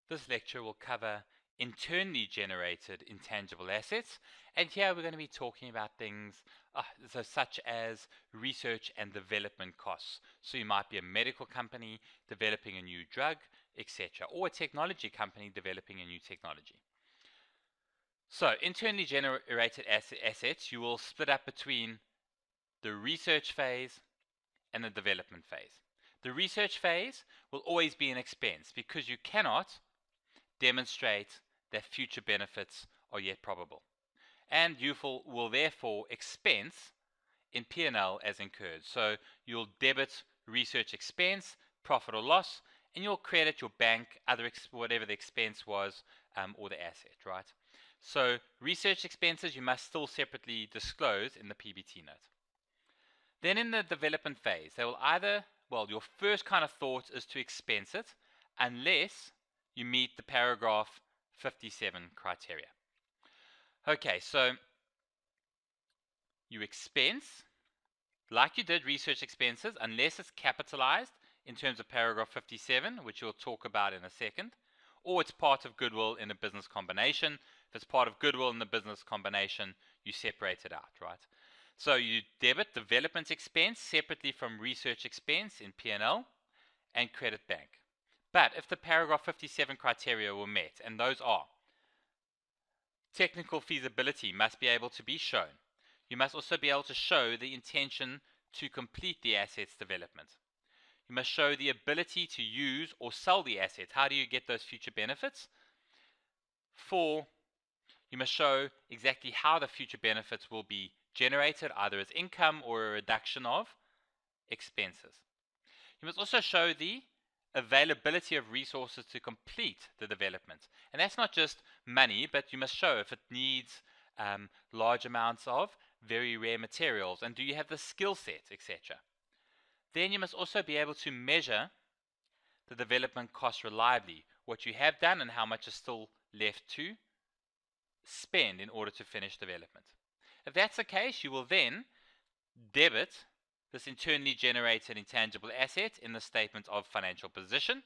This lecture will cover internally generated intangible assets, and here we're going to be talking about things such as research and development costs. So you might be a medical company developing a new drug, etc., or a technology company developing a new technology. So internally generated assets you will split up between the research phase and the development phase. The research phase will always be an expense because you cannot demonstrate that future benefits are yet probable, and you will therefore expense in P&L as incurred. So you'll debit research expense, profit or loss, and you'll credit your bank whatever the expense was or the asset, right? So research expenses you must still separately disclose in the PBT note. Then in the development phase, they will either, your first kind of thought is to expense it unless you meet the paragraph 57 criteria. Okay, so you expense, like you did research expenses, unless it's capitalized in terms of paragraph 57, which we'll talk about in a second, or it's part of goodwill in a business combination. If it's part of goodwill in the business combination, you separate it out, right? So you debit development expense separately from research expense in P&L and credit bank. But if the paragraph 57 criteria were met, and those are: technical feasibility must be able to be shown. You must also be able to show the intention to complete the asset's development. You must show the ability to use or sell the asset. How do you get those future benefits? 4, you must show exactly how the future benefits will be generated, either as income or a reduction of expenses. You must also show the availability of resources to complete the development. And that's not just money, but you must show if it needs large amounts of very rare materials, and do you have the skill set, etc. Then you must also be able to measure the development cost reliably, what you have done and how much is still left to spend in order to finish development. If that's the case, you will then debit this internally generated intangible asset in the statement of financial position,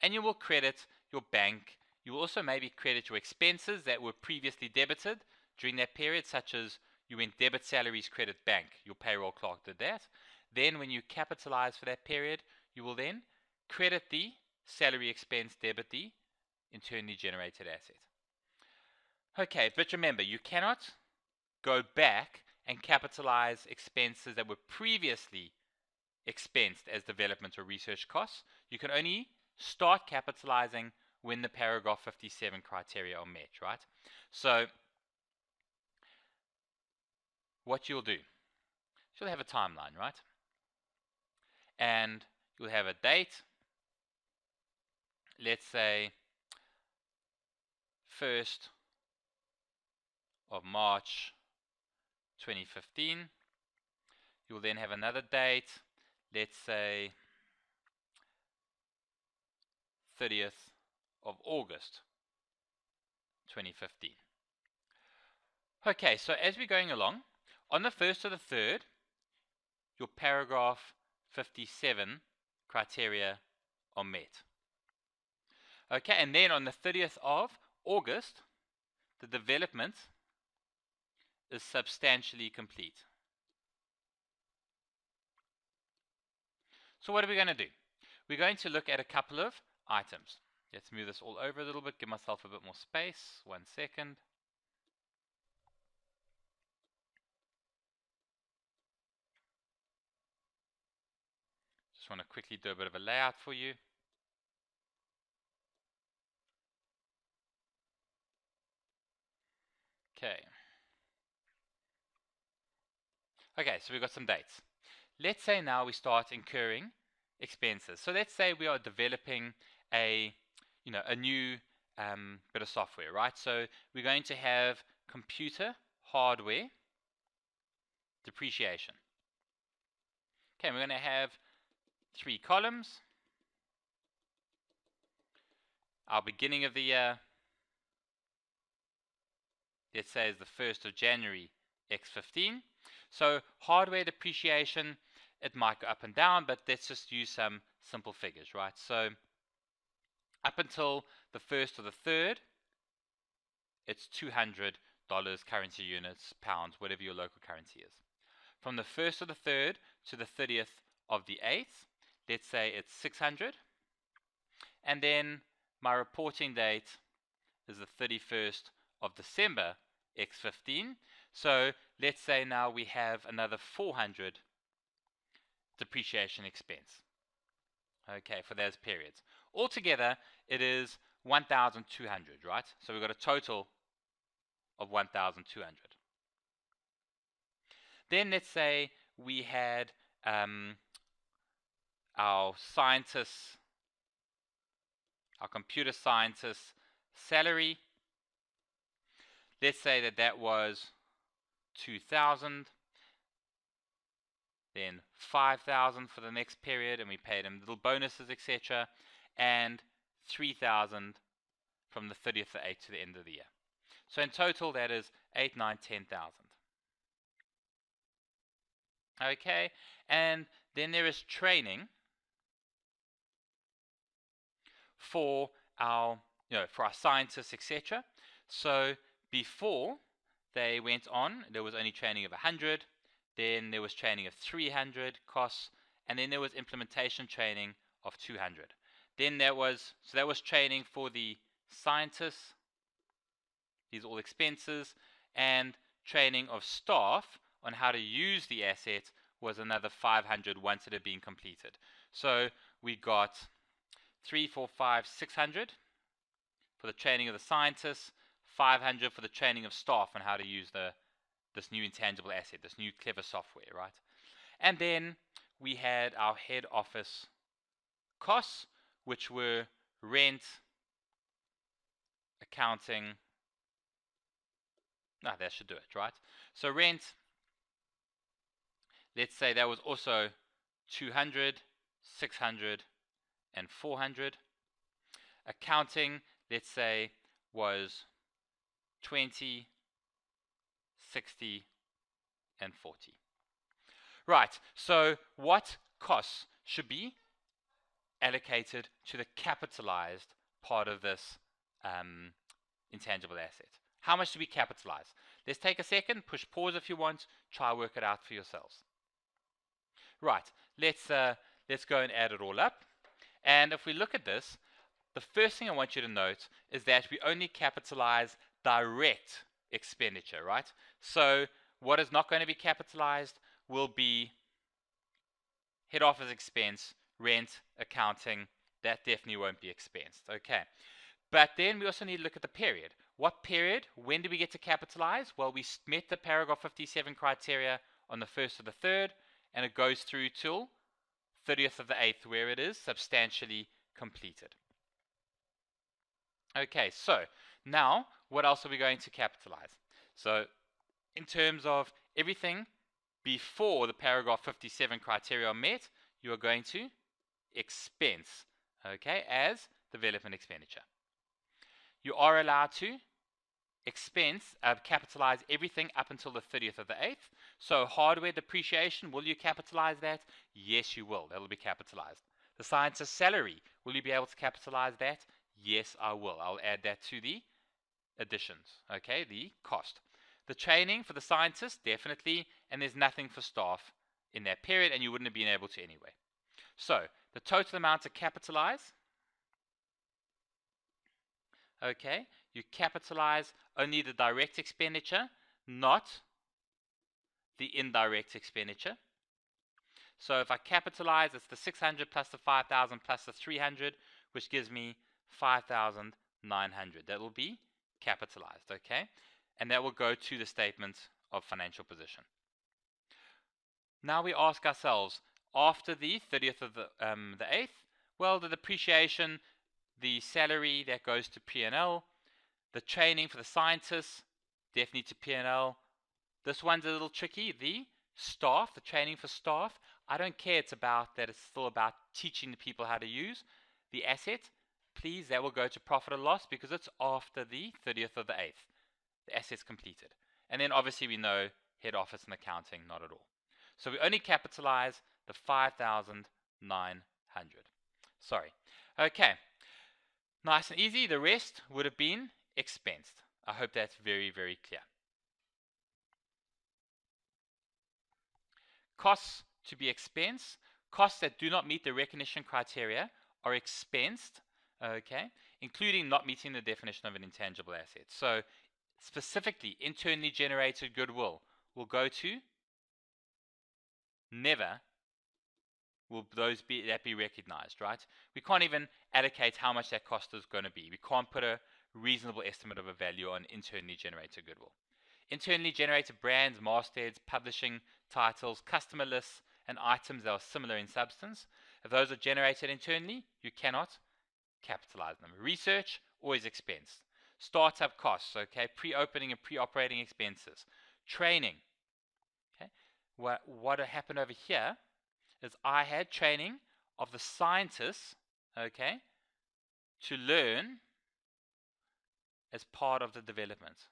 and you will credit your bank. You will also maybe credit your expenses that were previously debited during that period, such as you went debit salaries, credit bank. Your payroll clerk did that. Then when you capitalize for that period, you will then credit the salary expense, debit the internally generated asset. Okay, but remember, you cannot go back and capitalize expenses that were previously expensed as development or research costs. You can only start capitalizing when the paragraph 57 criteria are met, right? So what you'll do, you'll have a timeline, right? And you'll have a date, let's say 1st of March 2015. You'll then have another date, let's say 30th of August 2015. Okay, so as we're going along, on the 1st of the 3rd, your paragraph 57 criteria are met. Okay, and then on the 30th of August, the development is substantially complete. So what are we going to do? We're going to look at a couple of items. Let's move this all over a little bit, give myself a bit more space. 1 second. Just want to quickly do a bit of a layout for you. Okay. Okay, so we've got some dates. Let's say now we start incurring expenses. So let's say we are developing a new bit of software, right? So we're going to have computer hardware depreciation. Okay, we're going to have 3 columns. Our beginning of the year, let's say is the 1st of January X15. So hardware depreciation, it might go up and down, but let's just use some simple figures, right? So up until the 1st or the 3rd, it's $200 currency units, pounds, whatever your local currency is. From the 1st of the 3rd to the 30th of the 8th, let's say it's 600. And then my reporting date is the 31st of December X15. So let's say now we have another 400 depreciation expense, okay, for those periods. Altogether, it is 1,200, right? So we've got a total of 1,200. Then let's say we had our scientists, our computer scientists' salary. Let's say that that was 2,000, then 5,000 for the next period, and we paid them little bonuses, etc., and 3,000 from the 30th of 8th to the end of the year. So in total, that is 8, 9, 10,000. Okay, and then there is training for our, for our scientists, etc. So before they went on, there was only training of 100, then there was training of 300 costs, and then there was implementation training of 200. Then that was training for the scientists. These are all expenses, and training of staff on how to use the asset was another 500 once it had been completed. So we got 3, 4, 5, 600 for the training of the scientists, 500 for the training of staff on how to use this new intangible asset, this new clever software, right? And then we had our head office costs, which were rent, accounting. No, that should do it, right? So rent, let's say that was also 200, 600, and 400. Accounting, let's say, was 20, 60, and 40. Right, so what costs should be allocated to the capitalized part of this intangible asset? How much do we capitalize? Let's take a second, push pause if you want, try work it out for yourselves. Right, let's go and add it all up. And if we look at this, the first thing I want you to note is that we only capitalize direct expenditure, right? So what is not going to be capitalized will be head office expense, rent, accounting. That definitely won't be expensed, okay? But then we also need to look at the period. What period? When do we get to capitalize? Well, we met the paragraph 57 criteria on the 1st of the 3rd, and it goes through till 30th of the 8th, where it is substantially completed. Okay, so now what else are we going to capitalize? So in terms of everything before the paragraph 57 criteria are met, you are going to expense, okay, as development expenditure. You are allowed to capitalize everything up until the 30th of the 8th. So hardware depreciation, will you capitalize that? Yes, you will. That will be capitalized. The scientist's salary, will you be able to capitalize that? Yes, I will. I'll add that to the additions, okay, the cost. The training for the scientists, definitely, and there's nothing for staff in that period, and you wouldn't have been able to anyway. So the total amount to capitalize, okay, you capitalize only the direct expenditure, not the indirect expenditure. So if I capitalize, it's the 600 plus the 5,000 plus the 300, which gives me 5,900. That will be capitalized, okay? And that will go to the statement of financial position. Now we ask ourselves, after the 30th of the 8th, well, the depreciation, the salary, that goes to P&L. The training for the scientists, definitely to P&L. This one's a little tricky. The staff, the training for staff, I don't care. It's still about teaching the people how to use the asset. Please, that will go to profit or loss because it's after the 30th of the 8th. the assets completed. And then obviously we know head office and accounting, not at all. So we only capitalize the 5,900. Sorry. Okay. Nice and easy. The rest would have been expensed. I hope that's very, very clear. Costs to be expensed. Costs that do not meet the recognition criteria are expensed, okay, including not meeting the definition of an intangible asset. So specifically, internally generated goodwill will go to never will those be recognized, right? We can't even allocate how much that cost is going to be. We can't put a reasonable estimate of a value on internally generated goodwill. Internally generated brands, mastheads, publishing titles, customer lists, and items that are similar in substance. If those are generated internally, you cannot capitalize them. Research, always expensed. Startup costs, okay, pre-opening and pre-operating expenses. Training, okay. What happened over here is I had training of the scientists, okay, to learn as part of the development.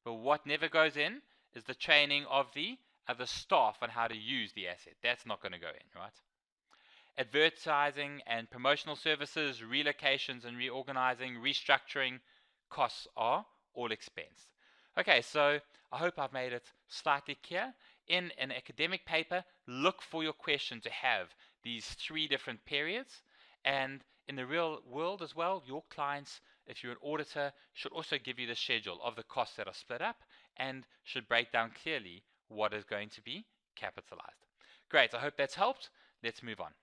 But what never goes in is the training of the staff on how to use the asset. That's not going to go in, right? Advertising and promotional services, relocations and reorganizing, restructuring costs are all expensed. Okay, so I hope I've made it slightly clear. In an academic paper, look for your question to have these 3 different periods. And in the real world as well, your clients, if you're an auditor, should also give you the schedule of the costs that are split up and should break down clearly what is going to be capitalized. Great, I hope that's helped. Let's move on.